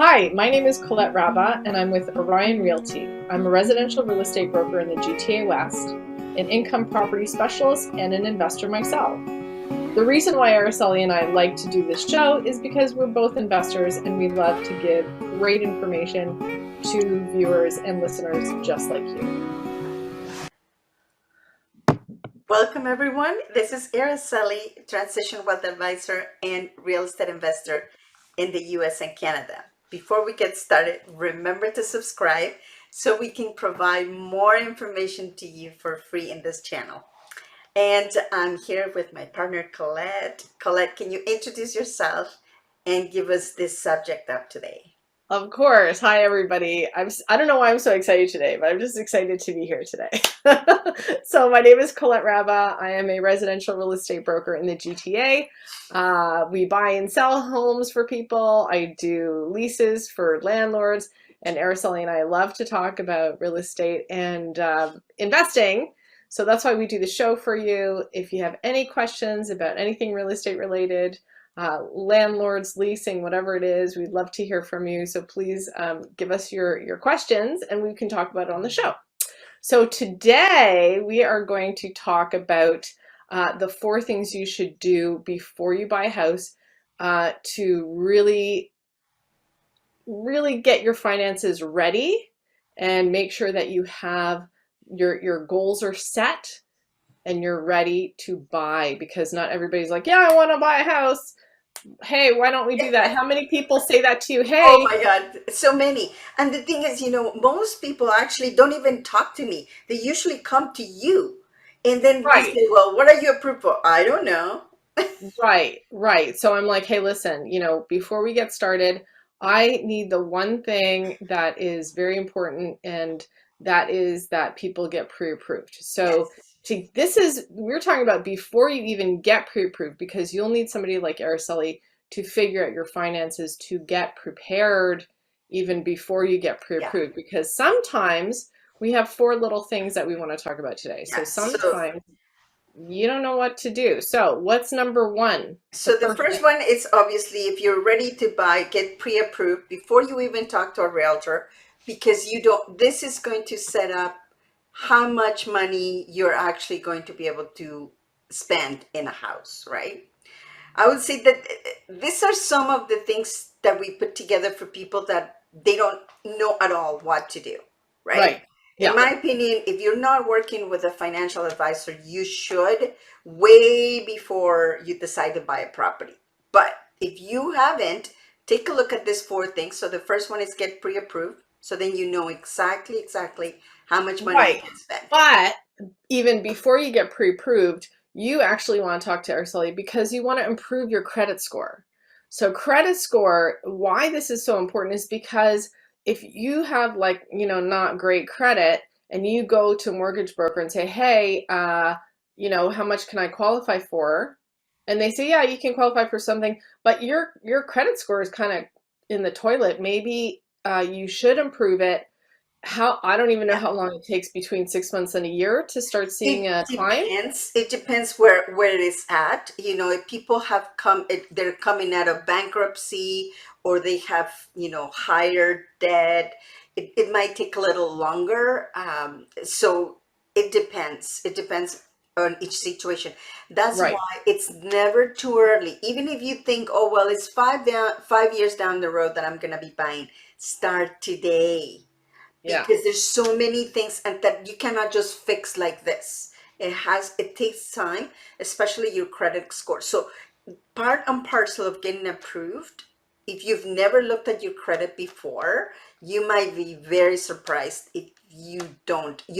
Hi, my name is Colette Rabba, and I'm with Orion Realty. I'm a residential real estate broker in the GTA West, an income property specialist, and an investor myself. The reason why Araceli and I like to do this show is because we're both investors and we love to give great information to viewers and listeners just like you. Welcome, everyone. This is Araceli, Transition Wealth Advisor and Real Estate Investor in the US and Canada. Before we get started, remember to subscribe so we can provide more information to you for free in this channel. And I'm here with my partner, Colette. Colette, can you introduce yourself and give us this subject up today? Of course. Hi, everybody. I don't know why I'm so excited today, but I'm just excited to be here today. So my name is Colette Rabba. I am a residential real estate broker in the GTA. We buy and sell homes for people. I do leases for landlords, and Araceli and I love to talk about real estate and investing. So that's why we do the show for you. If you have any questions about anything real estate related, landlords, leasing, whatever it is, we'd love to hear from you. So please give us your questions and we can talk about it on the show. So today we are going to talk about the 4 things you should do before you buy a house to really get your finances ready and make sure that you have your goals are set and you're ready to buy, because not everybody's like, yeah, I want to buy a house. Hey, why don't we do that? How many people say that to you? Oh Hey, my God, so many. And the thing is, most people actually don't even talk to me. They usually come to you. And then they right, say, well, what are you approved for? I don't know. right. So I'm like, hey, listen, before we get started, I need the one thing that is very important, and that is that people get pre-approved. So Yes. we're talking about before you even get pre-approved, because you'll need somebody like Araceli to figure out your finances to get prepared even before you get Yeah. pre-approved, because sometimes we have 4 little things that we want to talk about today. So Yeah. So, sometimes you don't know what to do. So what's number 1? The so the first first thing. one is obviously if you're ready to buy, get pre-approved before you even talk to a realtor, because you don't, this is going to set up how much money you're actually going to be able to spend in a house, right? I would say that these are some of the things that we put together for people that they don't know at all what to do, right? Right. In Yeah. my opinion, if you're not working with a financial advisor, you should way before you decide to buy a property. But if you haven't, take a look at these 4 things. So the first one is get pre-approved. So then you know exactly how much money you Right. can spend. But even before you get pre-approved, you actually want to talk to Araceli because you want to improve your credit score. So credit score, why this is so important is because if you have not great credit and you go to a mortgage broker and say, hey, how much can I qualify for? And they say, yeah, you can qualify for something, but your credit score is kind of in the toilet. Maybe you should improve it. I don't even know Yeah. how long it takes, between 6 months and a year, to start seeing It a climb. depends. It depends where it is at. If people have they're coming out of bankruptcy, or they have, higher debt. It might take a little longer. So it depends. It depends on each situation. That's Right. why it's never too early. Even if you think, oh well, it's 5 years down the road that I'm gonna be buying. Start today, Yeah. because there's so many things and that you cannot just fix like this. It takes time, especially your credit score. So part and parcel of getting approved, if you've never looked at your credit before, you might be very surprised if you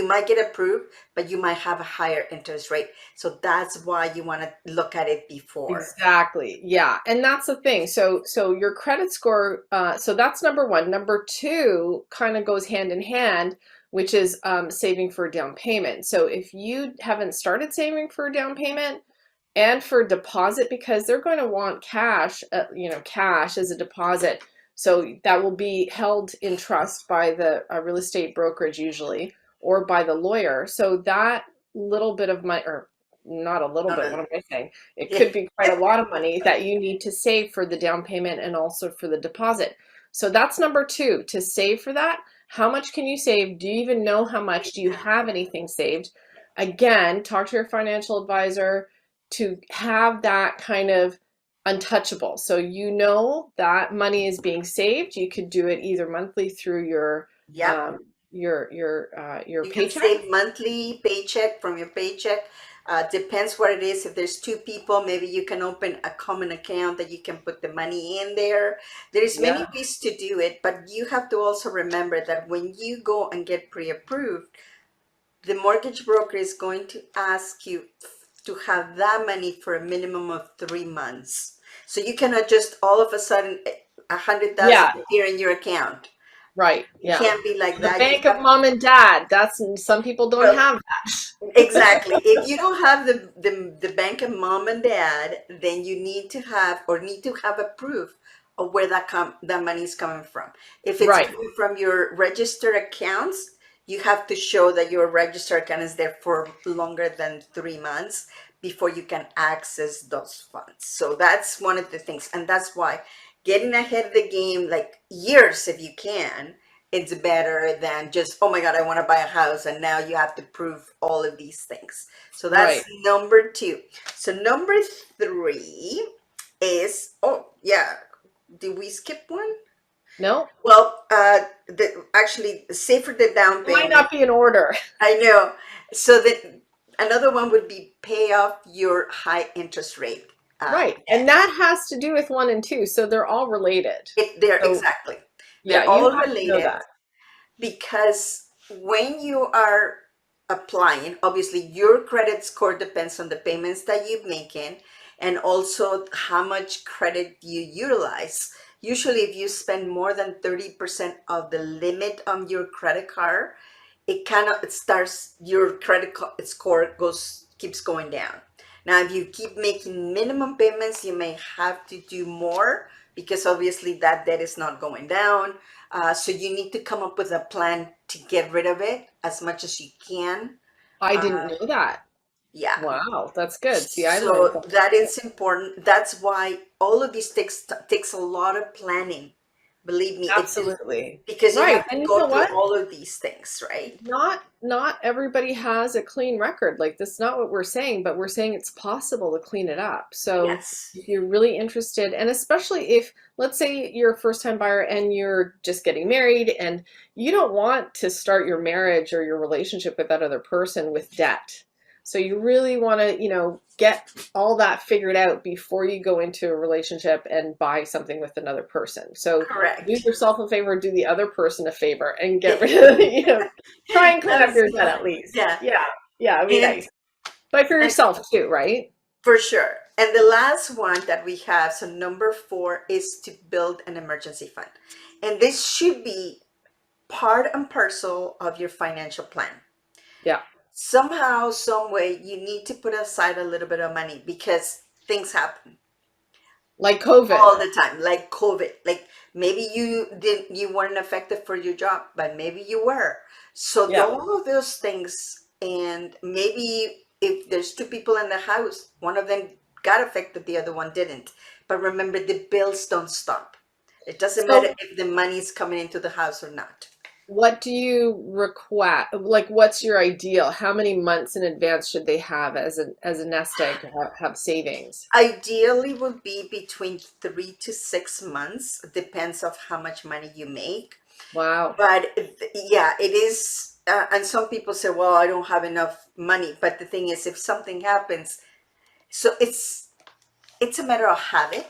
might get approved, but you might have a higher interest rate. So that's why you want to look at it before. Exactly. Yeah. And that's the thing. So your credit score, so that's number 1. Number 2 kind of goes hand in hand, which is saving for a down payment. So if you haven't started saving for a down payment and for a deposit, because they're going to want cash, cash as a deposit. So that will be held in trust by the real estate brokerage usually, or by the lawyer. So that little bit of money, or not a little No, bit, no, what no. am I saying? It Yeah. could be quite a lot of money that you need to save for the down payment and also for the deposit. So that's number two, to save for that. How much can you save? Do you even know how much? Do you have anything saved? Again, talk to your financial advisor to have that kind of untouchable. So you know that money is being saved. You could do it either monthly through Yep. um, your You can paycheck. save monthly paycheck from your paycheck. Depends what it is. If there's two people, maybe you can open a common account that you can put the money in there. There's many Yeah. ways to do it, but you have to also remember that when you go and get pre-approved, the mortgage broker is going to ask you to have that money for a minimum of 3 months. So you cannot just all of a sudden 100,000 Yeah. appear in your account. Right. It Yeah. can't be like The that. You bank of have, mom and dad. That's some people don't well, have that. exactly. If you don't have the bank of mom and dad, then you need to have or need to have a proof of where that money is coming from. If it's Right. coming from your registered accounts, you have to show that your registered account is there for longer than 3 months before you can access those funds. So that's one of the things, and that's why getting ahead of the game, like years if you can, it's better than just, oh my God, I want to buy a house and now you have to prove all of these things. So that's Right. number two. So number three is, oh yeah, did we skip one? No, Well, actually, say for the down it might payment, not be in order. I know. So that another one would be pay off your high interest rate. Right. And that has to do with one and two. So they're all related. They're So exactly, yeah, they're you all have to know related. that. Because when you are applying, obviously your credit score depends on the payments that you're making and also how much credit you utilize. Usually, if you spend more than 30% of the limit on your credit card, it starts your score keeps going down. Now, if you keep making minimum payments, you may have to do more because obviously that debt is not going down. So you need to come up with a plan to get rid of it as much as you can. I Uh, didn't know that. yeah. Wow, that's good. See, I learned So something that too. is important. That's why all of this takes a lot of planning. Believe me, Absolutely. because you Right. have to And you go know through what? all of these things, right? Not everybody has a clean record. Like that's not what we're saying, but we're saying it's possible to clean it up. So Yes. if you're really interested, and especially if, let's say you're a first time buyer and you're just getting married and you don't want to start your marriage or your relationship with that other person with debt. So you really want to, get all that figured out before you go into a relationship and buy something with another person. So do Correct. yourself a favor, do the other person a favor, and get rid of, try and clean up your debt at Absolutely. least. Yeah. Yeah, yeah, it'd be And, nice. But for and yourself too, right? for sure. And the last one that we have, so number four, is to build an emergency fund. And this should be part and parcel of your financial plan. Yeah, Somehow, some way, you need to put aside a little bit of money because things happen like COVID. all the time, like COVID. Like maybe you weren't affected for your job, but maybe you were. So Yeah. all of those things, and maybe if there's two people in the house, one of them got affected, the other one didn't. But remember, the bills don't stop. It doesn't matter So if the money is coming into the house or not. what do you require? Like, what's your ideal? How many months in advance should they have as a nest egg to have savings? Ideally would be between 3 to 6 months, depends of how much money you make. Wow. But yeah, it is. And some people say, well, I don't have enough money. But the thing is, if something happens, so it's a matter of habit.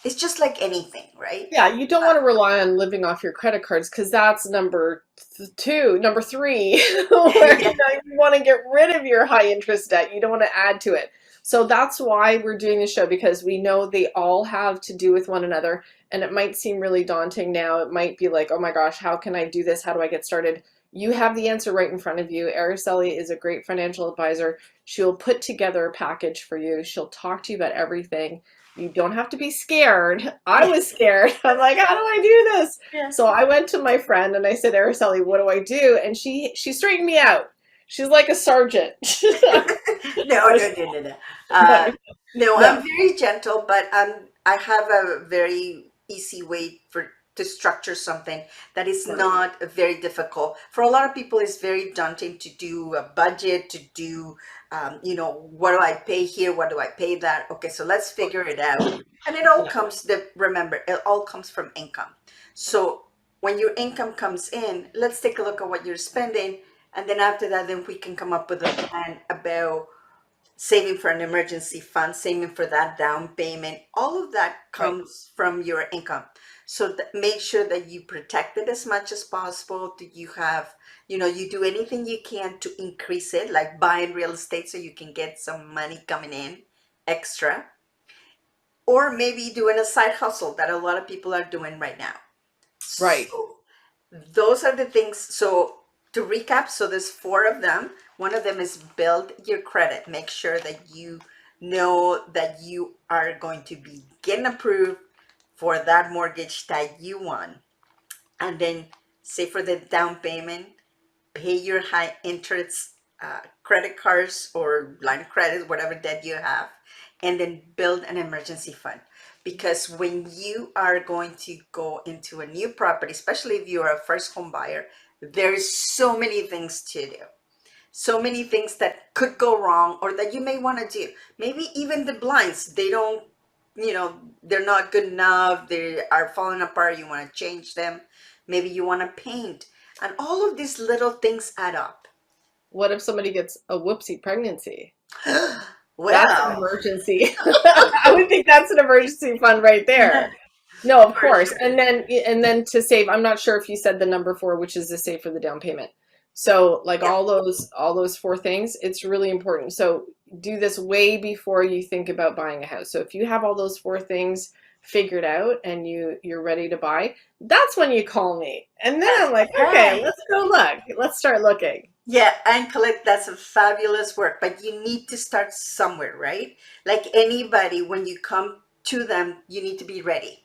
It's just like anything, right? Yeah, you don't want to rely on living off your credit cards because that's number three, where Yeah, you want to get rid of your high interest debt. You don't want to add to it. So that's why we're doing this show because we know they all have to do with one another. And it might seem really daunting now. It might be like, oh my gosh, how can I do this? How do I get started? You have the answer right in front of you. Araceli is a great financial advisor. She'll put together a package for you. She'll talk to you about everything. You don't have to be scared. I was scared. I'm like, how do I do this? yeah. So I went to my friend and I said, Araceli, what do I do? And she straightened me out. She's like a sergeant. No, no, no, no, no. Uh, no, No. I'm very gentle, but I have a very easy way for to structure something that is not very difficult. For a lot of people, it's very daunting to do a budget, to do, what do I pay here? What do I pay that? Okay, so let's figure it out. And it all Yeah. remember, it all comes from income. So when your income comes in, let's take a look at what you're spending. And then after that, then we can come up with a plan about saving for an emergency fund, saving for that down payment. All of that Right. comes from your income. So make sure that you protect it as much as possible. Do you have, you do anything you can to increase it, like buying real estate so you can get some money coming in extra, or maybe doing a side hustle that a lot of people are doing right now. Right. So those are the things. So to recap, so there's four of them. One of them is build your credit. Make sure that you know that you are going to be getting approved for that mortgage that you want. And then save for the down payment, pay your high interest credit cards or line of credit, whatever debt you have, and then build an emergency fund. Because when you are going to go into a new property, especially if you're a first home buyer, there's so many things to do. So many things that could go wrong or that you may want to do. Maybe even the blinds, they don't, they're not good enough. They are falling apart. You want to change them. Maybe you want to paint. And all of these little things add up. What if somebody gets a whoopsie pregnancy? That's an Well, emergency. I would think that's an emergency fund right there. No, of for course. sure. And then to save, I'm not sure if you said the number four, which is to save for the down payment. So like Yeah. all those four things, it's really important. So do this way before you think about buying a house. So if you have all those four things figured out and you're ready to buy, that's when you call me. And then I'm like, okay, Right. let's go look. Let's start looking. Yeah, and Colette, that's a fabulous work, but you need to start somewhere, right? Like anybody, when you come to them, you need to be ready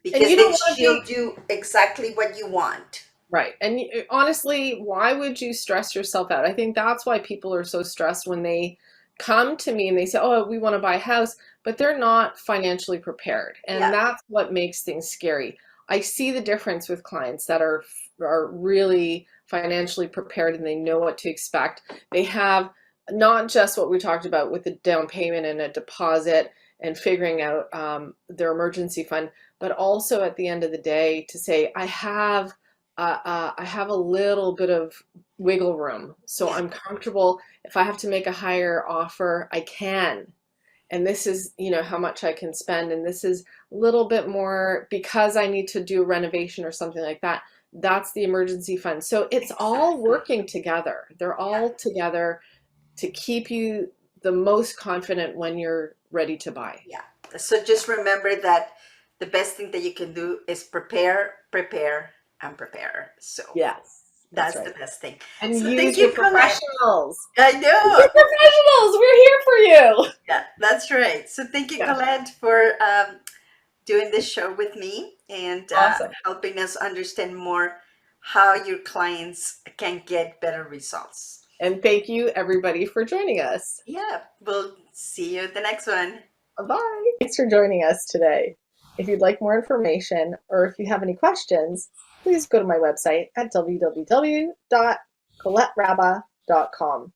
And because you then don't want to she'll be do exactly what you want. right. And honestly, why would you stress yourself out? I think that's why people are so stressed when they come to me and they say, "Oh, we want to buy a house," but they're not financially prepared. And Yeah, that's what makes things scary. I see the difference with clients that are really financially prepared and they know what to expect. They have not just what we talked about with the down payment and a deposit and figuring out their emergency fund, but also at the end of the day to say, I have a little bit of wiggle room, so yeah, I'm comfortable. If I have to make a higher offer, I can. And this is, how much I can spend. And this is a little bit more because I need to do a renovation or something like that. That's the emergency fund. So it's all exactly. working together. They're Yeah, all together to keep you the most confident when you're ready to buy. yeah. So just remember that the best thing that you can do is prepare, prepare, and prepare. So Yes, that's that's the right. best thing. And So thank use you, your Colette. professionals. I Use know. your professionals. We're here for you. Yeah, that's right. So thank you, Yeah. Colette, for doing this show with me and Awesome. helping us understand more how your clients can get better results. And thank you, everybody, for joining us. Yeah, we'll see you at the next one. Bye. Thanks for joining us today. If you'd like more information or if you have any questions, please go to my website at www.coletterabba.com.